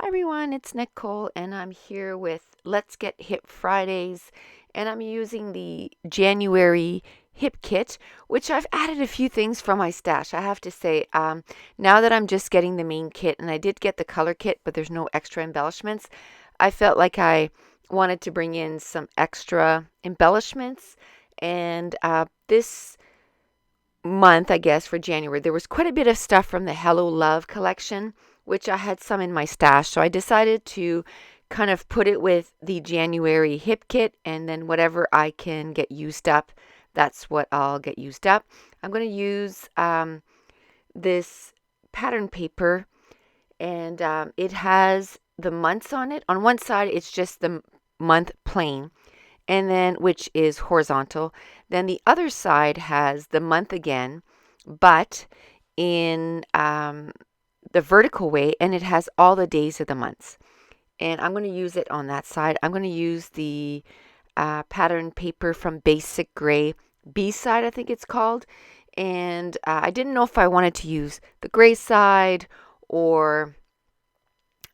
Everyone, it's Nicole and I'm here with Let's Get Hip Fridays, and I'm using the January Hip Kit, which I've added a few things from my stash. I have to say, now that I'm just getting the main kit, and I did get the color kit, but there's no extra embellishments, I felt like I wanted to bring in some extra embellishments, and this month, I guess, for January, there was quite a bit of stuff from the Hello Love collection, which I had some in my stash. So I decided to kind of put it with the January hip kit, and then whatever I can get used up, that's what I'll get used up. I'm going to use this pattern paper, and it has the months on it. On one side, it's just the month plain, and then which is horizontal. Then the other side has the month again, but in the vertical way, and it has all the days of the months. And I'm going to use it on that side. I'm going to use the pattern paper from Basic Gray B-side, I think it's called. And I didn't know if I wanted to use the gray side or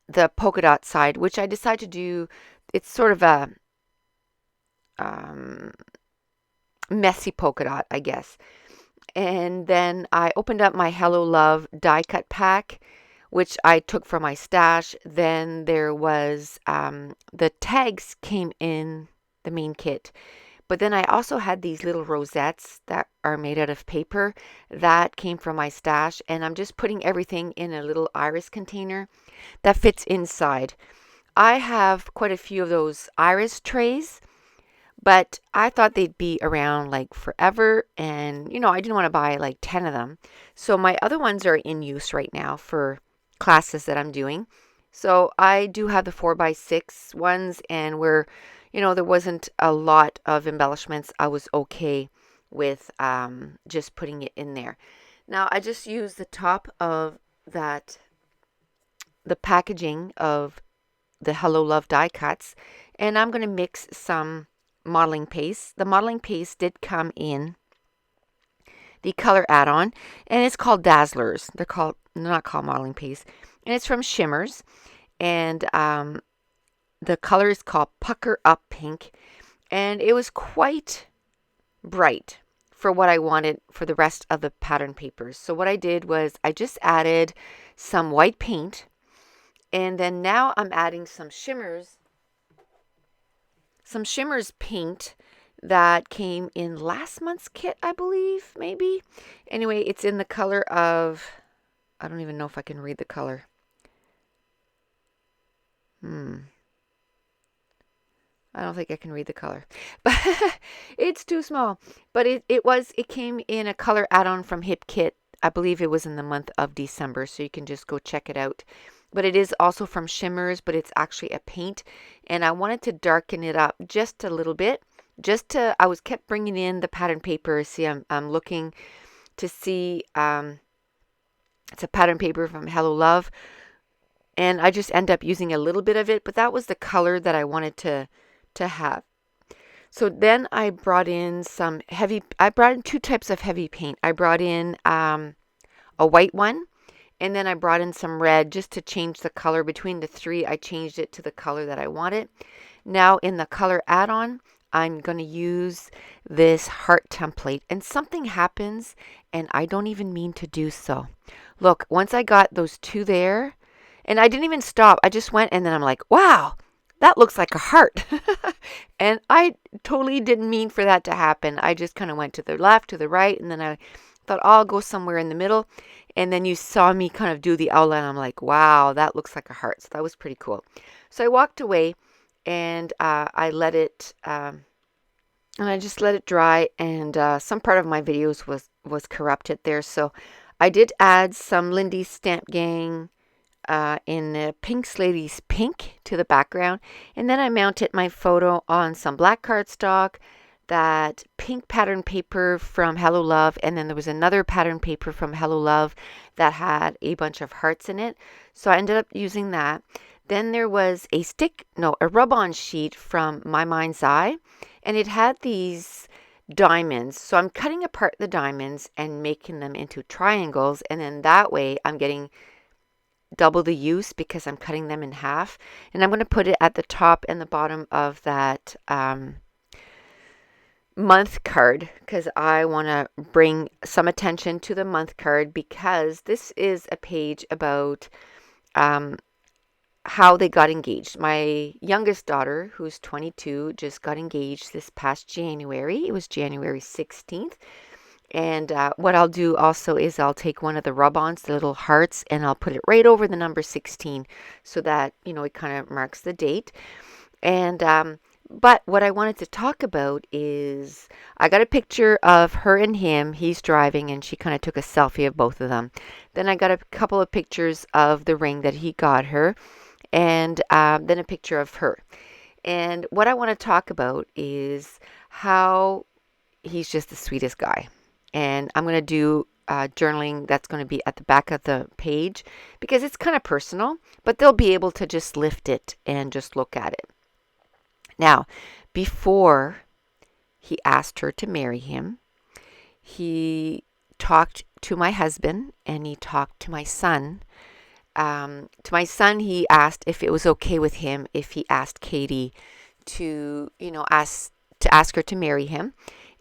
the polka dot side, which I decided to do. It's sort of a um, messy polka dot, I guess. And then I opened up my Hello Love die cut pack, which I took from my stash. Then there was the tags came in the main kit. But then I also had these little rosettes that are made out of paper that came from my stash. And I'm just putting everything in a little iris container that fits inside. I have quite a few of those iris trays, but I thought they'd be around like forever, and I didn't want to buy like 10 of them. So my other ones are in use right now for classes that I'm doing. So I do have the 4x6 ones, and where there wasn't a lot of embellishments, I was okay with just putting it in there. Now I just use the top of the packaging of the Hello Love die cuts, and I'm going to mix some modeling paste. The modeling paste did come in the color add-on, and it's called Dazzlers. They're not called modeling paste, and it's from Shimmers, and the color is called Pucker Up Pink, and it was quite bright for what I wanted for the rest of the pattern papers. So what I did was I just added some white paint, and then now I'm adding some shimmers paint that came in last month's kit, I believe, maybe. Anyway, it's in the color of, I don't even know if I can read the color. I don't think I can read the color, but it's too small. But it came in a color add-on from Hip Kit. I believe it was in the month of December, so you can just go check it out. But it is also from Shimmers, but it's actually a paint, and I wanted to darken it up just a little bit. I was kept bringing in the pattern paper. See, I'm looking to see. It's a pattern paper from Hello Love, and I just end up using a little bit of it. But that was the color that I wanted to have. So then I brought in two types of heavy paint. I brought in a white one, and then I brought in some red just to change the color. Between the three, I changed it to the color that I wanted. Now in the color add-on, I'm going to use this heart template, and something happens, and I don't even mean to do so. Look, once I got those two there, and I didn't even stop. I just went, and then I'm like, wow, that looks like a heart. And I totally didn't mean for that to happen. I just kind of went to the left, to the right, and then I thought, oh, I'll go somewhere in the middle. And then you saw me kind of do the outline. I'm like, wow, that looks like a heart. So that was pretty cool. So I walked away, and I let it, and I just let it dry. And some part of my videos was corrupted there. So I did add some Lindy's Stamp Gang in the Pink Sladey's Pink to the background. And then I mounted my photo on some black cardstock, that pink pattern paper from Hello Love, and then there was another pattern paper from Hello Love that had a bunch of hearts in it. So I ended up using that. Then there was a rub-on sheet from My Mind's Eye, and it had these diamonds. So I'm cutting apart the diamonds and making them into triangles, and then that way I'm getting double the use because I'm cutting them in half. And I'm going to put it at the top and the bottom of that month card because I want to bring some attention to the month card because this is a page about how they got engaged. My youngest daughter, who's 22, just got engaged this past January. It was January 16th. And what I'll do also is I'll take one of the rub-ons, the little hearts, and I'll put it right over the number 16 so that, it kind of marks the date. And but what I wanted to talk about is I got a picture of her and him. He's driving, and she kind of took a selfie of both of them. Then I got a couple of pictures of the ring that he got her, and then a picture of her. And what I want to talk about is how he's just the sweetest guy. And I'm going to do journaling that's going to be at the back of the page because it's kind of personal, but they'll be able to just lift it and just look at it. Now, before he asked her to marry him, he talked to my husband and he talked to my son. To my son, he asked if it was okay with him if he asked Katie to, ask her to marry him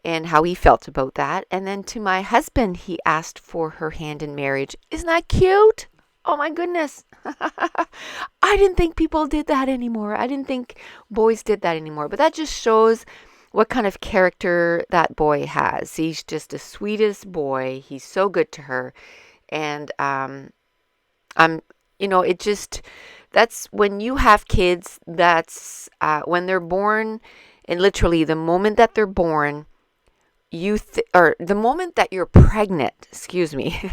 and how he felt about that. And then to my husband, he asked for her hand in marriage. Isn't that cute? Oh my goodness. I didn't think people did that anymore. I didn't think boys did that anymore. But that just shows what kind of character that boy has. He's just the sweetest boy. He's so good to her. And that's when you have kids, that's when they're born, and literally the moment that they're born, or the moment that you're pregnant, excuse me,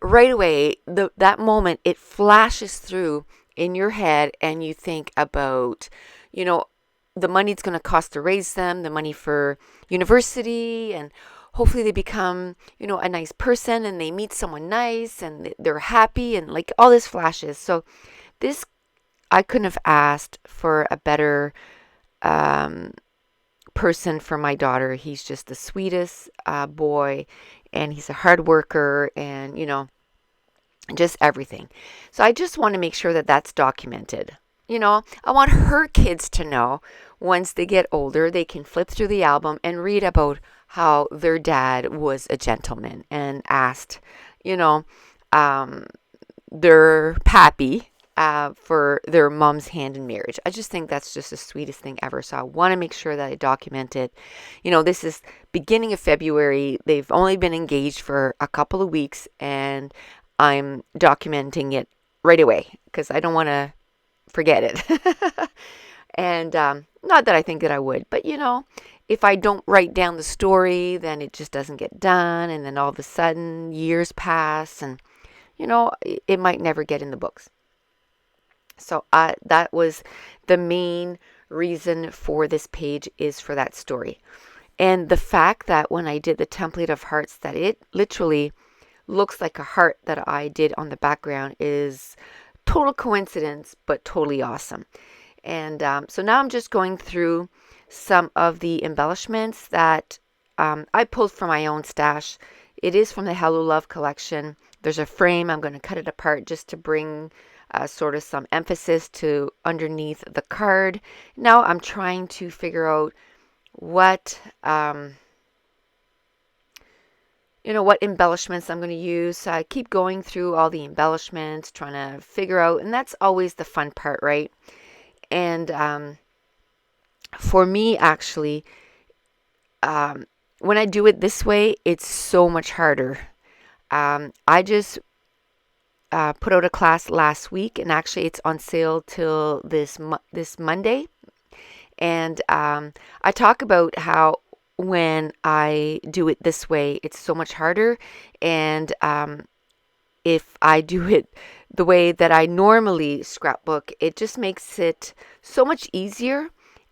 right away, that moment, it flashes through in your head and you think about, the money it's going to cost to raise them, the money for university, and hopefully they become, a nice person and they meet someone nice and they're happy and like all this flashes. So this, I couldn't have asked for a better person for my daughter. He's just the sweetest boy, and he's a hard worker, and just everything. So I just want to make sure that that's documented. I want her kids to know once they get older, they can flip through the album and read about how their dad was a gentleman and asked, their pappy for their mom's hand in marriage. I just think that's just the sweetest thing ever. So I want to make sure that I document it. This is beginning of February. They've only been engaged for a couple of weeks, and I'm documenting it right away because I don't want to forget it. And not that I think that I would, but if I don't write down the story, then it just doesn't get done. And then all of a sudden years pass and, it might never get in the books. So that was the main reason for this page, is for that story. And the fact that when I did the template of hearts, that it literally looks like a heart that I did on the background is total coincidence, but totally awesome. And so now I'm just going through some of the embellishments that I pulled from my own stash. It is from the Hello Love collection. There's a frame. I'm going to cut it apart just to bring sort of some emphasis to underneath the card. Now I'm trying to figure out what what embellishments I'm going to use. So I keep going through all the embellishments, trying to figure out, and that's always the fun part, right? And for me, actually, when I do it this way, it's so much harder. I just put out a class last week, and actually it's on sale till this Monday. And I talk about how when I do it this way, it's so much harder. And if I do it the way that I normally scrapbook, it just makes it so much easier.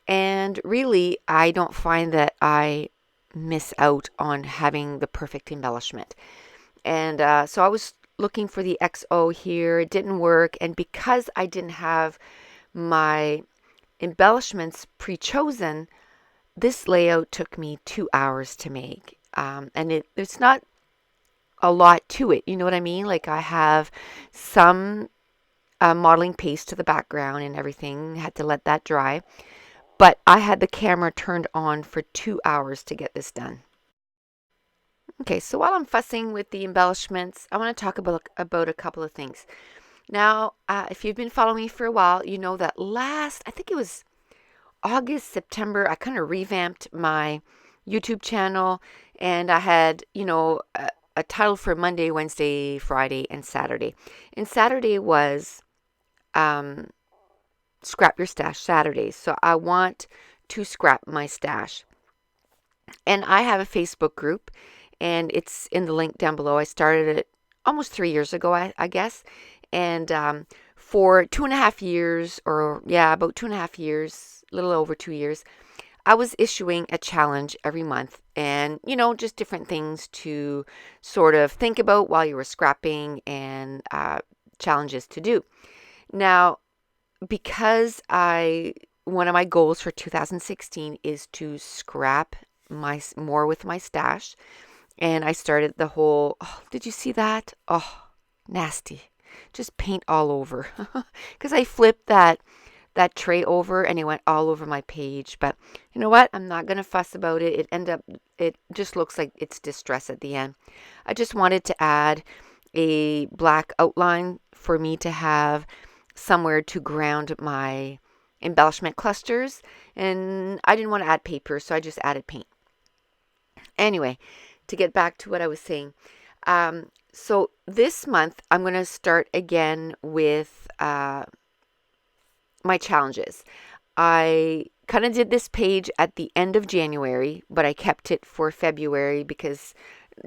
And really, I don't find that I miss out on having the perfect embellishment. And so I was looking for the XO here. It didn't work. And because I didn't have my embellishments pre-chosen, this layout took me 2 hours to make. And it's not a lot to it. You know what I mean? Like I have some modeling paste to the background and everything. Had to let that dry. But I had the camera turned on for 2 hours to get this done. Okay, so while I'm fussing with the embellishments, I want to talk about a couple of things. Now, if you've been following me for a while, you know that I think it was August, September, I kind of revamped my YouTube channel, and I had, a title for Monday, Wednesday, Friday, and Saturday. And Saturday was Scrap Your Stash Saturdays. So I want to scrap my stash. And I have a Facebook group, and it's in the link down below. I started it almost 3 years ago, I guess. And for 2.5 years, about 2.5 years, a little over 2 years, I was issuing a challenge every month, and just different things to sort of think about while you were scrapping, and challenges to do. Now, because one of my goals for 2016 is to scrap more with my stash, and I started the whole, did you see that? Oh, nasty. Just paint all over. Because I flipped that tray over and it went all over my page. But you know what? I'm not going to fuss about it. It just looks like it's distress at the end. I just wanted to add a black outline for me to have somewhere to ground my embellishment clusters. And I didn't want to add paper, so I just added paint. Anyway, to get back to what I was saying. So this month, I'm going to start again with my challenges. I kind of did this page at the end of January, but I kept it for February because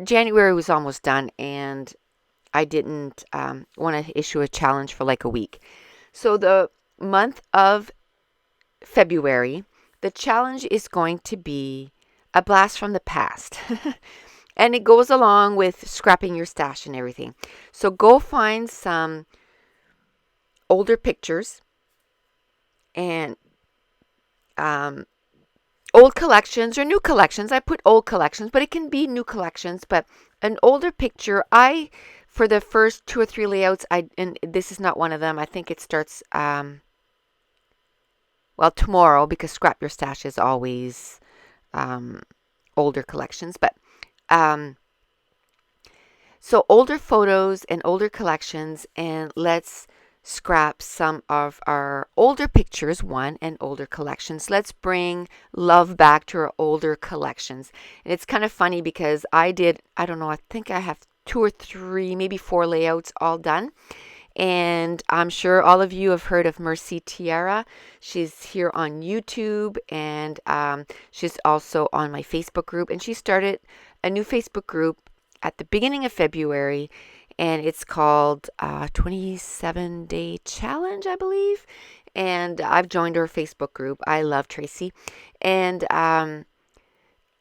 January was almost done and I didn't want to issue a challenge for like a week. So the month of February, the challenge is going to be a blast from the past. And it goes along with scrapping your stash and everything. So go find some older pictures and old collections or new collections. I put old collections, but it can be new collections. But an older picture, for the first 2 or 3 layouts, and this is not one of them. I think it starts, tomorrow, because Scrap Your Stash is always older collections. But so older photos and older collections, and let's scrap some of our older pictures, and older collections. Let's bring love back to our older collections. And it's kind of funny because I think I have 2 or 3, maybe 4 layouts all done. And I'm sure all of you have heard of Mercy Tiara. She's here on YouTube, and she's also on my Facebook group. And she started a new Facebook group at the beginning of February, and it's called 27-Day Challenge, I believe. And I've joined her Facebook group. I love Tracy. And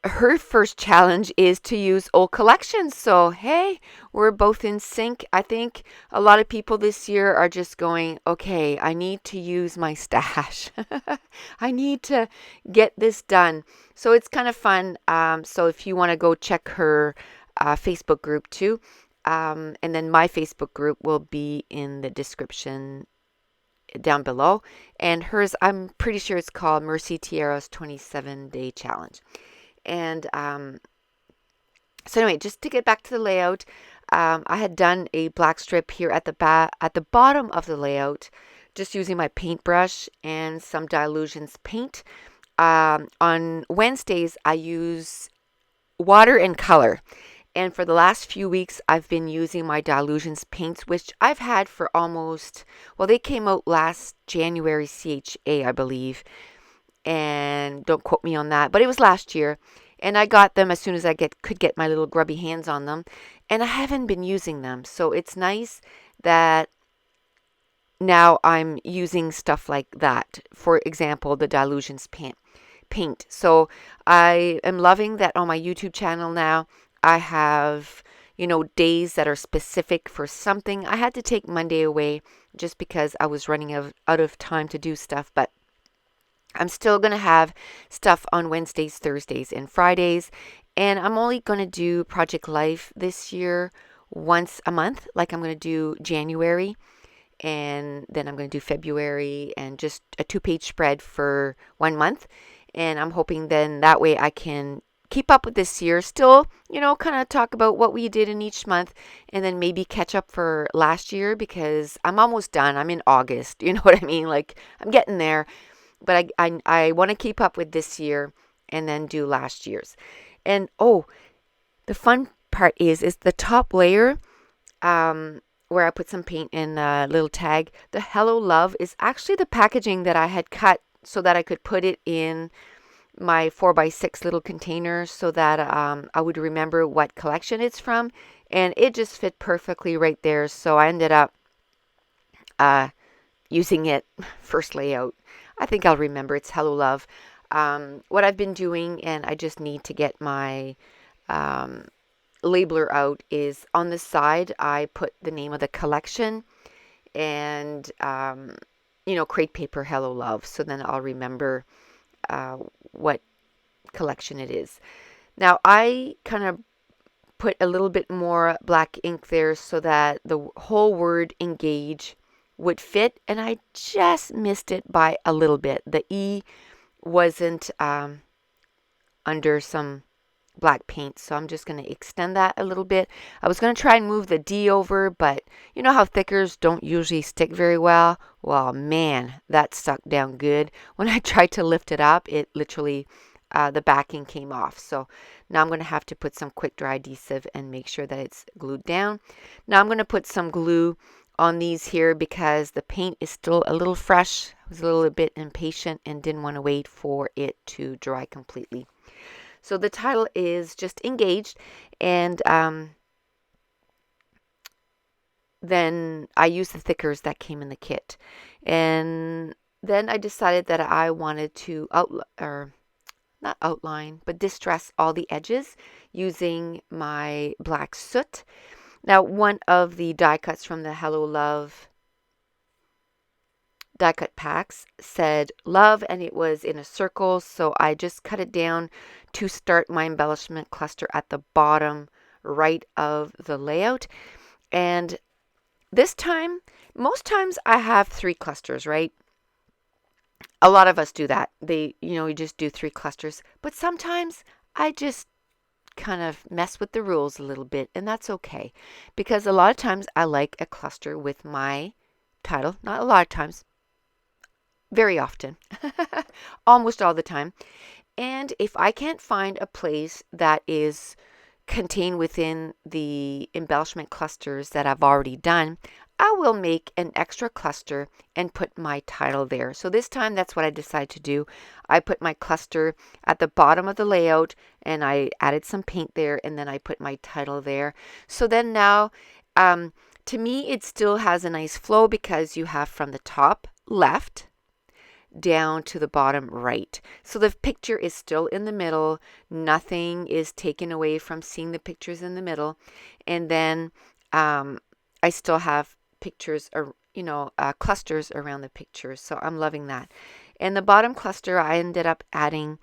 her first challenge is to use old collections. So, hey, we're both in sync. I think a lot of people this year are just going, okay, I need to use my stash. I need to get this done. So it's kind of fun. So if you want to go check her Facebook group too, and then my Facebook group will be in the description down below. And hers, I'm pretty sure it's called Mercy Tiara's 27-Day Challenge. And so anyway, just to get back to the layout, I had done a black strip here at the bottom of the layout, just using my paintbrush and some Dilutions paint. On Wednesdays, I use water and color. And for the last few weeks, I've been using my Dilutions paints, which I've had for they came out last January CHA, I believe. And don't quote me on that, but it was last year. And I got them as soon as I could get my little grubby hands on them. And I haven't been using them. So it's nice that now I'm using stuff like that. For example, the Dilutions paint. So I am loving that on my YouTube channel now. I have, days that are specific for something. I had to take Monday away just because I was running out of time to do stuff. But I'm still going to have stuff on Wednesdays, Thursdays, and Fridays. And I'm only going to do Project Life this year once a month, like I'm going to do January. and then I'm going to do February and just a 2-page spread for 1 month. And I'm hoping then that way I can keep up with this year, still, kind of talk about what we did in each month, and then maybe catch up for last year, because I'm almost done. I'm in August. You know what I mean? Like, I'm getting there, but I want to keep up with this year and then do last year's. And the fun part is the top layer, where I put some paint in a little tag. The Hello Love is actually the packaging that I had cut so that I could put it in my 4x6 little container, so that I would remember what collection it's from, and it just fit perfectly right there. So I ended up using it first layout. I think I'll remember. It's Hello Love. What I've been doing, and I just need to get my labeler out, is on the side I put the name of the collection and crate paper Hello Love, so then I'll remember what collection it is. Now I kind of put a little bit more black ink there so that the whole word engage would fit, and I just missed it by a little bit. The E wasn't under some black paint, so I'm just going to extend that a little bit. I was going to try and move the D over, but you know how thickers don't usually stick very well? Well, man, that stuck down good. When I tried to lift it up, it literally, the backing came off. So now I'm going to have to put some quick dry adhesive and make sure that it's glued down. Now I'm going to put some glue on these here because the paint is still a little fresh. I was a little bit impatient and didn't want to wait for it to dry completely. So the title is just Engaged, and then I used the thickers that came in the kit. And then I decided that I wanted to not outline, but distress all the edges using my black soot. Now, one of the die cuts from the Hello Love die cut packs said love, and it was in a circle, so I just cut it down to start my embellishment cluster at the bottom right of the layout. And this time, most times I have 3 clusters, right? A lot of us do that. You just do 3 clusters, but sometimes I just kind of mess with the rules a little bit, and that's okay, because a lot of times I like a cluster with my title. Not a lot of times, very often, almost all the time. And if I can't find a place that is contained within the embellishment clusters that I've already done, I will make an extra cluster and put my title there. So this time, that's what I decided to do. I put my cluster at the bottom of the layout, and I added some paint there, and then I put my title there. So then now, to me, it still has a nice flow, because you have from the top left down to the bottom right. So the picture is still in the middle. Nothing is taken away from seeing the pictures in the middle. And then I still have pictures, or clusters around the pictures. So I'm loving that. In the bottom cluster, I ended up adding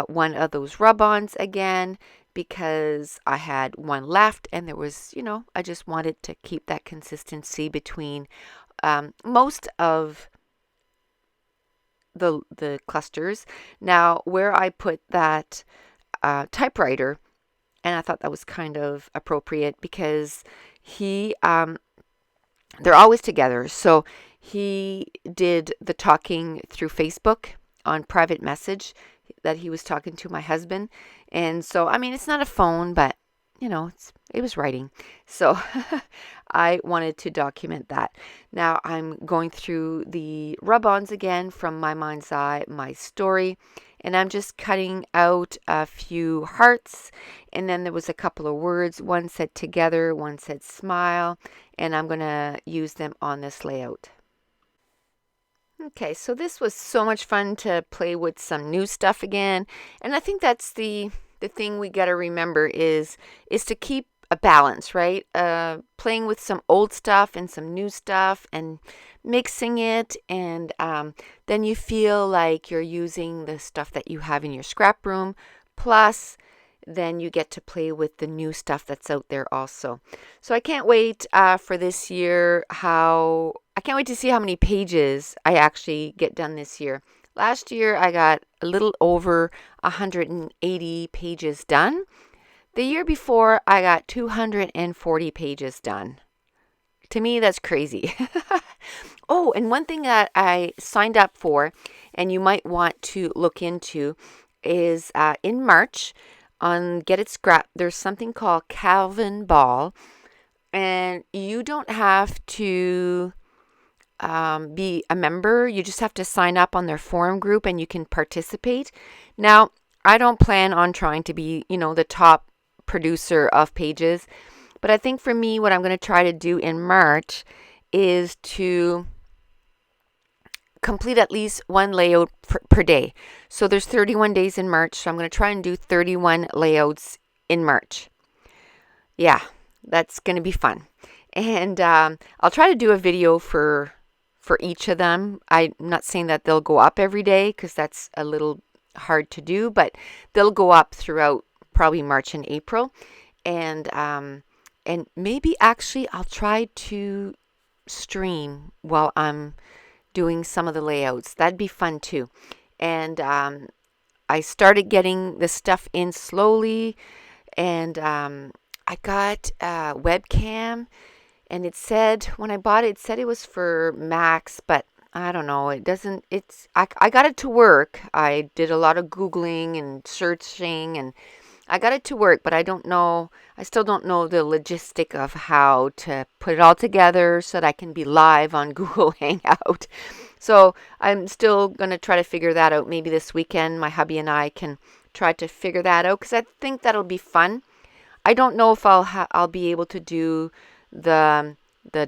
one of those rub-ons again, because I had one left, and there was, I just wanted to keep that consistency between most of the clusters. Now, where I put that typewriter, and I thought that was kind of appropriate, because they're always together. So he did the talking through Facebook on private message that he was talking to my husband. And so, it's not a phone, but it was writing. So I wanted to document that. Now I'm going through the rub-ons again from my mind's eye, my story, and I'm just cutting out a few hearts. And then there was a couple of words. One said together, one said smile, and I'm going to use them on this layout. Okay, so this was so much fun to play with some new stuff again. And I think that's the thing we got to remember is to keep a balance, right? Playing with some old stuff and some new stuff and mixing it, and then you feel like you're using the stuff that you have in your scrap room, plus then you get to play with the new stuff that's out there also. So I can't wait for this year. I can't wait to see how many pages I actually get done this year. Last year I got a little over 180 pages done. The year before I got 240 pages done. To me, that's crazy. Oh, and one thing that I signed up for, and you might want to look into, is in March on Get It Scrap, there's something called Calvin Ball, and you don't have to be a member. You just have to sign up on their forum group and you can participate. Now, I don't plan on trying to be, the top producer of pages, but I think for me, what I'm going to try to do in March is to complete at least one layout per day. So there's 31 days in March, so I'm going to try and do 31 layouts in March. Yeah, that's going to be fun. And I'll try to do a video for each of them. I'm not saying that they'll go up every day because that's a little hard to do, but they'll go up throughout probably March and April. And maybe actually I'll try to stream while I'm doing some of the layouts. That'd be fun too. And I started getting the stuff in slowly, and I got a webcam, and it said when I bought it, it said it was for Macs, but I don't know. It doesn't. I got it to work. I did a lot of Googling and searching, and I got it to work, but I don't know. I still don't know the logistic of how to put it all together so that I can be live on Google Hangout. So I'm still going to try to figure that out. Maybe this weekend my hubby and I can try to figure that out because I think that'll be fun. I don't know if I'll be able to do the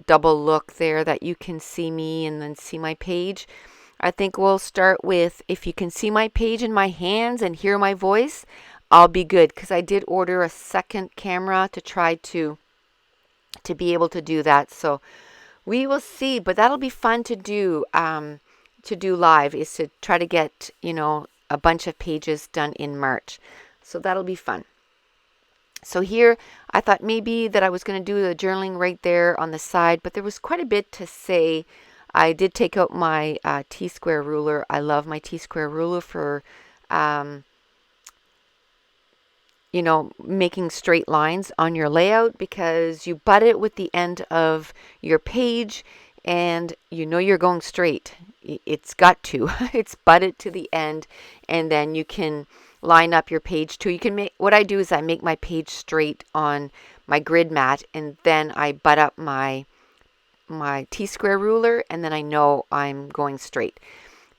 double look there that you can see me and then see my page. I think we'll start with if you can see my page in my hands and hear my voice, I'll be good because I did order a second camera to try to be able to do that. So we will see, but that'll be fun to do live, is to try to get, a bunch of pages done in March. So that'll be fun. So here, I thought maybe that I was going to do the journaling right there on the side, but there was quite a bit to say. I did take out my T-square ruler. I love my T-square ruler for making straight lines on your layout, because you butt it with the end of your page and you're going straight. It's got to. It's butted to the end, and then you can line up your page too. You can what I do is I make my page straight on my grid mat, and then I butt up my T-square ruler, and then I know I'm going straight.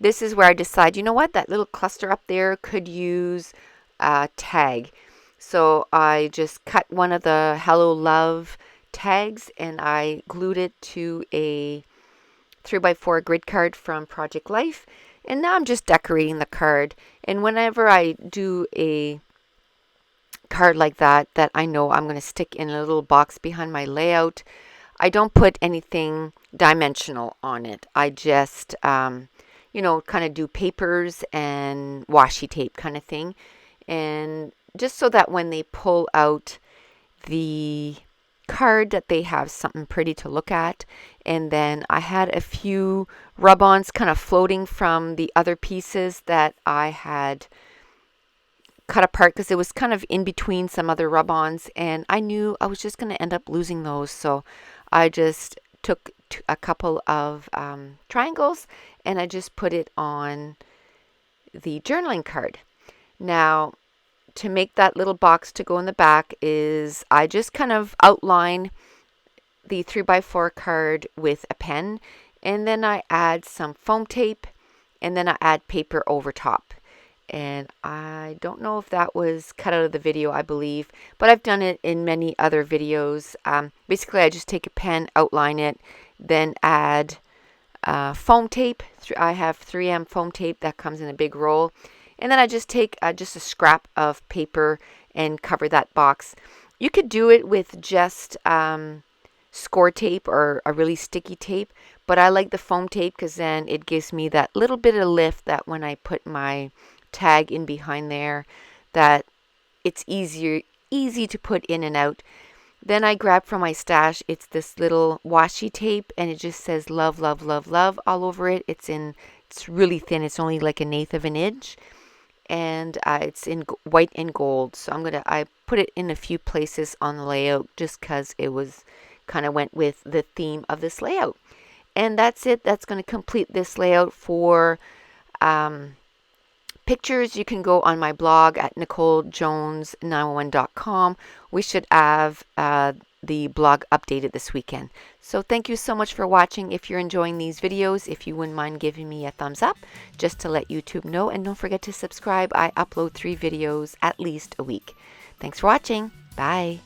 This is where I decide, that little cluster up there could use a tag. So I just cut one of the Hello Love tags and I glued it to a 3x4 grid card from Project Life. And now I'm just decorating the card. And whenever I do a card like that I know I'm going to stick in a little box behind my layout, I don't put anything dimensional on it. I just, kind of do papers and washi tape kind of thing. And just so that when they pull out the card that they have something pretty to look at. And then I had a few rub-ons kind of floating from the other pieces that I had cut apart because it was kind of in between some other rub-ons, and I knew I was just going to end up losing those. So I just took a couple of triangles and I just put it on the journaling card. Now, to make that little box to go in the back is I just kind of outline the 3x4 card with a pen, and then I add some foam tape, and then I add paper over top. And I don't know if that was cut out of the video, I believe, but I've done it in many other videos. Basically, I just take a pen, outline it, then add foam tape. I have 3M foam tape that comes in a big roll. And then I just take just a scrap of paper and cover that box. You could do it with just score tape or a really sticky tape, but I like the foam tape because then it gives me that little bit of lift that when I put my tag in behind there, that it's easy to put in and out. Then I grabbed from my stash, it's this little washi tape, and it just says love, love, love, love all over it. It's really thin. It's only like 1/8 of an inch, and it's in white and gold. So I put it in a few places on the layout just because it was kind of went with the theme of this layout. And that's it. That's going to complete this layout for pictures. You can go on my blog at NicoleJones911.com. We should have the blog updated this weekend. So thank you so much for watching. If you're enjoying these videos, if you wouldn't mind giving me a thumbs up just to let YouTube know, and don't forget to subscribe. I upload 3 videos at least a week. Thanks for watching. Bye.